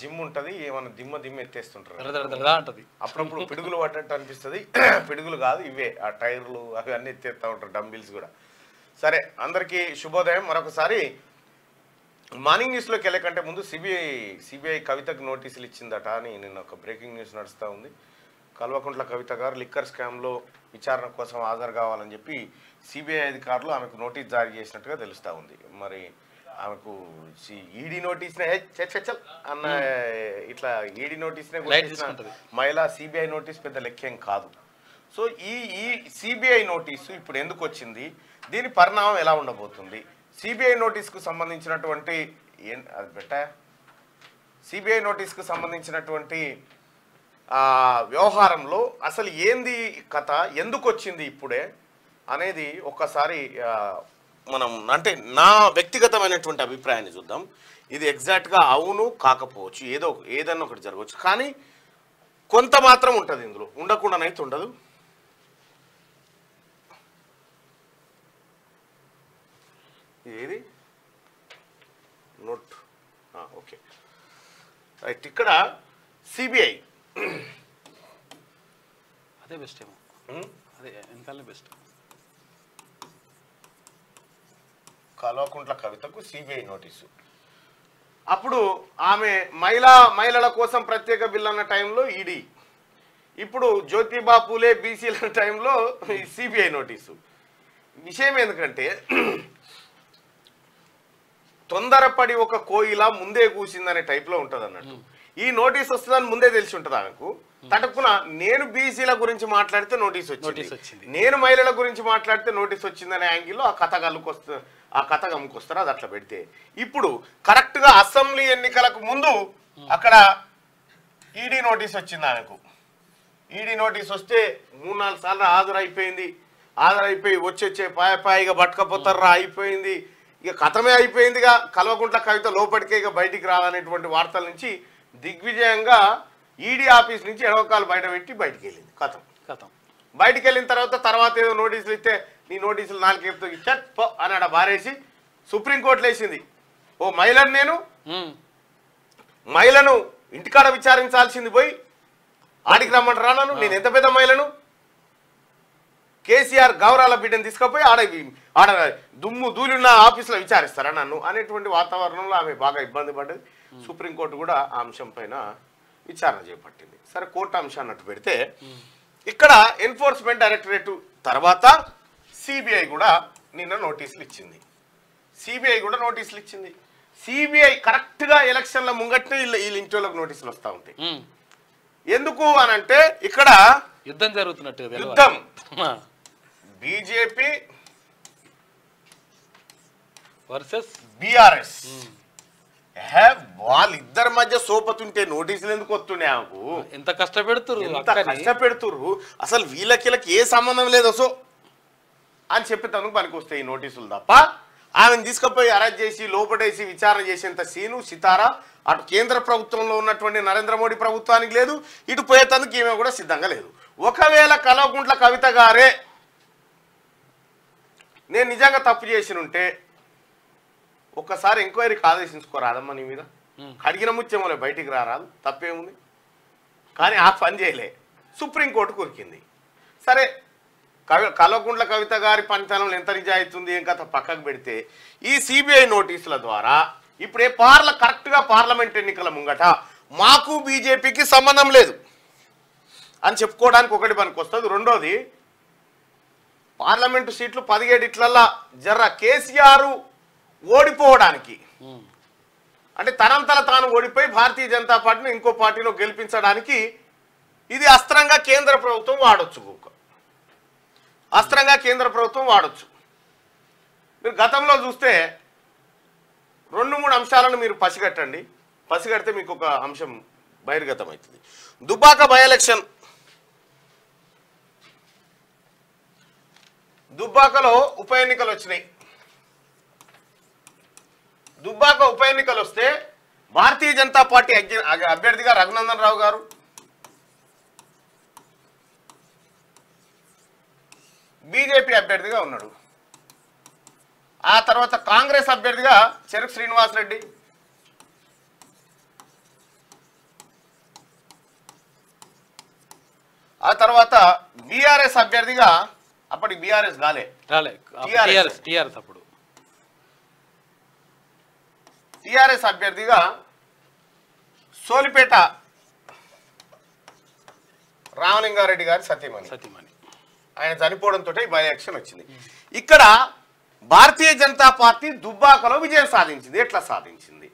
Gym ఉంటుంది, ఏమన్నా దిమ్మ ఎత్తేస్తుంటారు, అప్పుడప్పుడు పిడుగులు పడ్డట్టు అనిపిస్తుంది. పిడుగులు కాదు ఇవే, ఆ టైర్లు అవి అన్నీ ఎత్తేస్తూ ఉంటారు, డంబిల్స్ కూడా. సరే, అందరికీ శుభోదయం మరొకసారి. మార్నింగ్ న్యూస్లోకి వెళ్ళే కంటే ముందు సిబిఐ కవితకు నోటీసులు ఇచ్చిందట అని నిన్న ఒక బ్రేకింగ్ న్యూస్ నడుస్తూ ఉంది. కల్వకుంట్ల కవిత గారు లిక్కర్ స్కామ్లో విచారణ కోసం హాజరు కావాలని చెప్పి సిబిఐ అధికారులు ఆమెకు నోటీస్ జారీ చేసినట్టుగా తెలుస్తూ ఉంది. మరి ఆమెకు ఈడీ నోటీస్నే చల్ అన్న ఇట్లా ఈడీ నోటీస్నే మహిళా సిబిఐ నోటీస్ పెద్ద లెక్కేం కాదు. సో ఈ సిబిఐ నోటీసు ఇప్పుడు ఎందుకు వచ్చింది, దీని పరిణామం ఎలా ఉండబోతుంది, సిబిఐ నోటీస్కు సంబంధించినటువంటి సిబిఐ నోటీస్కు సంబంధించినటువంటి వ్యవహారంలో అసలు ఏంది కథ, ఎందుకు వచ్చింది ఇప్పుడే అనేది ఒక్కసారి మనం అంటే నా వ్యక్తిగతమైనటువంటి అభిప్రాయాన్ని చూద్దాం. ఇది ఎగ్జాక్ట్గా అవును కాకపోవచ్చు, ఏదన్నా ఒకటి జరగవచ్చు, కానీ కొంత మాత్రం ఉంటుంది ఇందులో, ఉండకుండానైతే ఉండదు. ఏది నోట్ ఓకే రైట్. ఇక్కడ సిబిఐ అదే బెస్ట్ ఏమో, అదే వెనకాలనే బెస్ట్. కల్వకుంట్ల కవితకు సిబిఐ నోటీసు. అప్పుడు ఆమె మహిళల కోసం ప్రత్యేక బిల్ అన్న టైంలో ఈడీ, ఇప్పుడు జ్యోతిబా పూలే బీసీల టైంలో సిబిఐ నోటీసు. విషయం ఎందుకంటే తొందరపడి ఒక కోయిల ముందే కూసిందనే టైప్లో ఉంటుంది అన్నట్టు. ఈ నోటీస్ వస్తుందని ముందే తెలిసి ఉంటుంది ఆమెకు. తటక్కున నేను బీసీల గురించి మాట్లాడితే నోటీస్ వచ్చింది, నేను మహిళల గురించి మాట్లాడితే నోటీస్ వచ్చిందనే యాంగిల్లో ఆ కథ గమ్ముకొస్తారు. అది అట్లా పెడితే ఇప్పుడు కరెక్ట్గా అసెంబ్లీ ఎన్నికలకు ముందు అక్కడ ఈడీ నోటీస్ వచ్చింది ఆమెకు. ఈడీ నోటీస్ వస్తే 3-4 సార్లు హాజరైపోయి వచ్చే పాయపాయిగా పట్టుకపోతారా, అయిపోయింది ఇక, కథమే అయిపోయిందిగా. కల్వకుంట్ల కవిత లోపలికే ఇక బయటికి రాదనేటువంటి వార్తల నుంచి దిగ్విజయంగా ఈడీ ఆఫీస్ నుంచి ఎడవకాలు బయటపెట్టి బయటికి వెళ్ళింది. కథం బయటికి వెళ్ళిన తర్వాత ఏదో నోటీసులు ఇస్తే నీ నోటీసులు 4 చెప్తూ చట్ అని అక్కడ బారేసి సుప్రీంకోర్టులో వేసింది. ఓ మహిళను ఇంటికాడ విచారించాల్సింది పోయి ఆడికి రమ్మంటారా నన్ను, నేను ఎంత పెద్ద మహిళను, కేసీఆర్ గౌరాల బిడ్డను తీసుకుపోయి ఆడ దుమ్ము ధూళిన్న ఆఫీసులో విచారిస్తారా నన్ను అనేటువంటి వాతావరణంలో ఆమె బాగా ఇబ్బంది పడ్డది. సుప్రీంకోర్టు కూడా ఆ అంశం పైన విచారణ చేపట్టింది. సరే, కోర్టు అంశం అన్నట్టు పెడితే ఇక్కడ ఎన్ఫోర్స్మెంట్ డైరెక్టరేట్ తర్వాత సిబిఐ కూడా నిన్న నోటీసులు ఇచ్చింది. సిబిఐ కరెక్ట్గా ఎలక్షన్ల ముంగట్నే వీళ్ళ ఇంటిలోకి నోటీసులు వస్తూ ఉంటాయి. ఎందుకు అనంటే ఇక్కడ యుద్ధం జరుగుతున్నట్టు, యుద్ధం బీజేపీ వర్సెస్ బీఆర్ఎస్. వాళ్ళిద్దరి మధ్య సోపతుంటే నోటీసులు ఎందుకు వస్తుండే ఆమెకు? ఎంత కష్టపెడుతుర్రు అసలు వీళ్ళకి ఏ సంబంధం లేదు సో అని చెప్పి తనకు పనికి వస్తాయి ఈ నోటీసులు తప్ప. ఆమెను తీసుకుపోయి అరెస్ట్ చేసి లోపడేసి విచారణ చేసేంత సీను సితారా అటు కేంద్ర ప్రభుత్వంలో ఉన్నటువంటి నరేంద్ర మోడీ ప్రభుత్వానికి లేదు, ఇటు పోయేందుకు ఈమె కూడా సిద్ధంగా లేదు. ఒకవేళ కల్వకుంట్ల కవిత గారే నేను నిజంగా తప్పు చేసినుంటే ఒక్కసారి ఎంక్వైరీకి ఆదేశించుకోరాదమ్మా, నీ మీద అడిగిన ముత్యమలే బయటికి రారాదు, తప్పేముంది. కానీ ఆ పని చేయలే, సుప్రీంకోర్టు కొరికింది. సరే, కల్వకుంట్ల కవిత గారి పనితనంలో ఎంత నిజాయితుంది ఏం కథ పక్కకు పెడితే ఈ సిబిఐ నోటీసుల ద్వారా ఇప్పుడే కరెక్ట్గా పార్లమెంట్ ఎన్నికల ముంగట మాకు బీజేపీకి సంబంధం లేదు అని చెప్పుకోవడానికి ఒకటి పనికి వస్తుంది. రెండోది, పార్లమెంటు సీట్లు 17 ఇట్లల్లా కేసీఆర్ ఓడిపోవడానికి, అంటే తనంతల తాను ఓడిపోయి భారతీయ జనతా పార్టీని ఇంకో పార్టీలో గెలిపించడానికి ఇది అస్త్రంగా కేంద్ర ప్రభుత్వం వాడొచ్చు. మీరు గతంలో చూస్తే 2-3 అంశాలను మీరు పసిగడితే మీకు ఒక అంశం బహిర్గతం అవుతుంది. దుబ్బాక బై ఎలక్షన్, దుబ్బాకలో ఉప ఎన్నికలు వచ్చినాయి. దుబ్బాక ఉప ఎన్నికలు వస్తే భారతీయ జనతా పార్టీ అభ్యర్థిగా రఘునందన్ రావు గారు, బీజేపీ అభ్యర్థిగా ఉన్నాడు. ఆ తర్వాత కాంగ్రెస్ అభ్యర్థిగా చెరుకు శ్రీనివాస్ రెడ్డి, ఆ తర్వాత బీఆర్ఎస్ అభ్యర్థిగా అప్పటికి బీఆర్ఎస్ రాలే టీఆర్ఎస్ అప్పుడు టీఆర్ఎస్ అభ్యర్థిగా సోలిపేట రామలింగారెడ్డి గారి సతీమణి ఆయన చనిపోవడంతో బై ఎలక్షన్ వచ్చింది. ఇక్కడ భారతీయ జనతా పార్టీ దుబ్బాకలో విజయం సాధించింది. ఎట్లా సాధించింది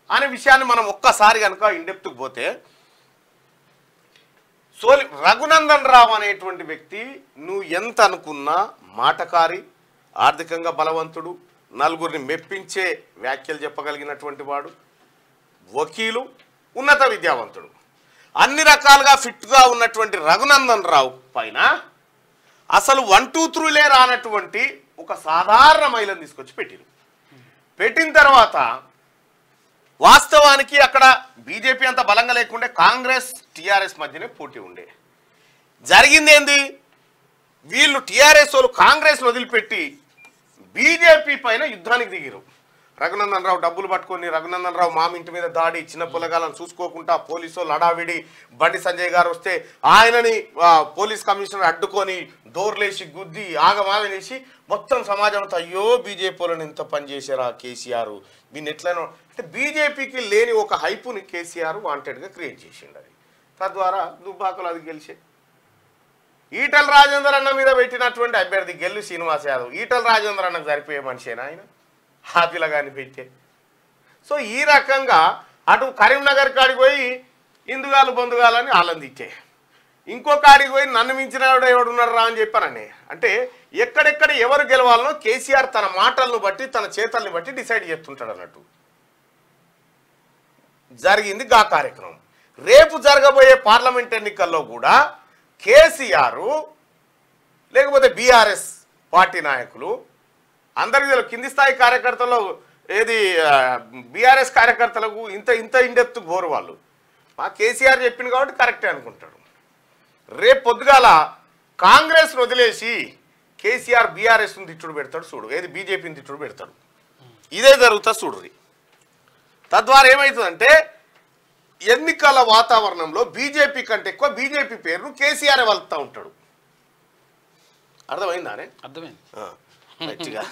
అనే విషయాన్ని మనం ఒక్కసారి కనుక ఇండెప్త్కి పోతే, రఘునందన్ రావు అనేటువంటి వ్యక్తి నువ్వు ఎంత అనుకున్నా మాటకారి, ఆర్థికంగా బలవంతుడు, నలుగురిని మెప్పించే వ్యాఖ్యలు చెప్పగలిగినటువంటి వాడు, వకీలు, ఉన్నత విద్యావంతుడు, అన్ని రకాలుగా ఫిట్గా ఉన్నటువంటి రఘునందన్ రావు పైన అసలు 1, 2, 3 రానటువంటి ఒక సాధారణ మహిళను తీసుకొచ్చి పెట్టిన తర్వాత వాస్తవానికి అక్కడ బీజేపీ అంత బలంగా లేకుండే కాంగ్రెస్ టీఆర్ఎస్ మధ్యనే పోటీ ఉండే. జరిగింది ఏంది, వీళ్ళు టీఆర్ఎస్ వాళ్ళు కాంగ్రెస్ వదిలిపెట్టి బీజేపీ పైన యుద్ధానికి దిగిరు. రఘునందన్ రావు డబ్బులు పట్టుకొని రఘునందన్ రావు మామ ఇంటి మీద దాడి, చిన్న పొలగాలను చూసుకోకుండా పోలీసు వాళ్ళు హడావిడి, బండి సంజయ్ గారు వస్తే ఆయనని పోలీస్ కమిషనర్ అడ్డుకొని డోర్లేసి గుద్ది ఆగమాగనేసి మొత్తం సమాజం అంతా అయ్యో బీజేపీ వాళ్ళని ఎంత పనిచేశారా కేసీఆర్, దీన్ని ఎట్లనో అంటే బీజేపీకి లేని ఒక హైపుని కేసీఆర్ వాంటెడ్గా క్రియేట్ చేసిండు. అది తద్వారా దుబ్బాకలు అది గెలిచే. ఈటల రాజేందర్ అన్న మీద పెట్టినటువంటి అభ్యర్థి గెల్లు శ్రీనివాస్ యాదవ్ ఈటల రాజేందర్ అన్నకు సరిపోయే మనిషేనా ఆయన హాపీలగాని పెట్టే. సో ఈ రకంగా అటు కరీంనగర్ కాడికి పోయి ఇందుగాలు బంధుగాలని ఆనందించే, ఇంకో కాడికి పోయి నన్ను మించిన ఎవడున్నారు రా అని చెప్పానని. అంటే ఎక్కడెక్కడ ఎవరు గెలవాలనో కేసీఆర్ తన మాటలను బట్టి తన చేతల్ని బట్టి డిసైడ్ చేస్తుంటాడు అన్నట్టు. జరిగింది గా కార్యక్రమం. రేపు జరగబోయే పార్లమెంట్ ఎన్నికల్లో కూడా కేసీఆర్ లేకపోతే బీఆర్ఎస్ పార్టీ నాయకులు అందరికీ కింది స్థాయి కార్యకర్తలు ఏది బీఆర్ఎస్ కార్యకర్తలకు ఇంత ఇండెప్త్ గోరు వాళ్ళు మా కేసీఆర్ చెప్పింది కాబట్టి కరెక్టే అనుకుంటాడు. రేపు పొద్దుగాల కాంగ్రెస్ను వదిలేసి కేసీఆర్ బీఆర్ఎస్ను తిట్టుడు పెడతాడు చూడు, ఏది బీజేపీని తిట్టుడు పెడతాడు. ఇదే జరుగుతుంది చూడుది. తద్వారా ఏమవుతుందంటే ఎన్నికల వాతావరణంలో బీజేపీ కంటే ఎక్కువ బీజేపీ పేరును కేసీఆర్ వలుపుతూ ఉంటాడు. అర్థమైందానే? అర్థమైంది. మంచిగా